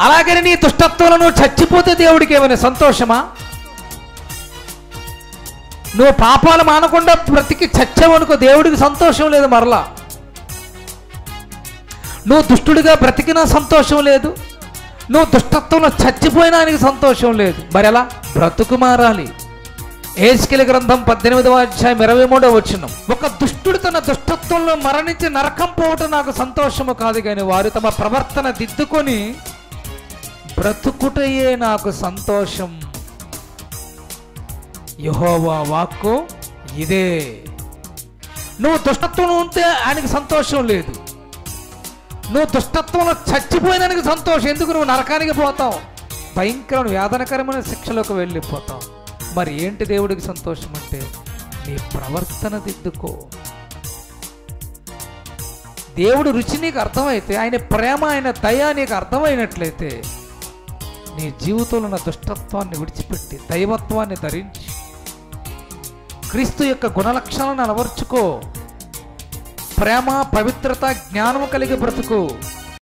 అలాగని నీ దుష్టత్వంలో చచ్చిపోతే దేవుడికి ఏమైనా సంతోషమా? నువ్వు పాపాలు మానకుండా బ్రతికి చచ్చావనుకో దేవుడికి సంతోషం లేదు. మరలా నువ్వు దుష్టుడిగా బ్రతికినా సంతోషం లేదు, నువ్వు దుష్టత్వంలో చచ్చిపోయినా ఆయనకి సంతోషం లేదు. మరి ఎలా బ్రతుకు మారాలి? యెహెజ్కేలు గ్రంథం 18వ అధ్యాయం 23వ వచనం, ఒక దుష్టుడు తన దుష్టత్వంలో మరణించి నరకం పోవటం నాకు సంతోషము కాదు, కానీ వారు తమ ప్రవర్తన దిద్దుకొని బ్రతుకుటయే నాకు సంతోషం. యెహోవా వాక్కు ఇదే. నువ్వు దుష్టత్వంలో ఉంటే ఆయనకి సంతోషం లేదు, నువ్వు దుష్టత్వంలో చచ్చిపోయినానికి సంతోషం. ఎందుకు? నువ్వు నరకానికి పోతావు, భయంకరమైన వేదనకరమైన శిక్షలోకి వెళ్ళిపోతావు. మరి ఏంటి దేవుడికి సంతోషం అంటే? నీ ప్రవర్తన దిద్దుకో. దేవుడు రుచి నీకు అర్థమైతే, ఆయన ప్రేమ, ఆయన దయ నీకు అర్థమైనట్లయితే, నీ జీవితంలో ఉన్న దుష్టత్వాన్ని విడిచిపెట్టి దైవత్వాన్ని ధరించి క్రీస్తు యొక్క గుణలక్షణాలను అలవర్చుకో. ప్రేమ, పవిత్రత, జ్ఞానము కలిగి బ్రతుకు.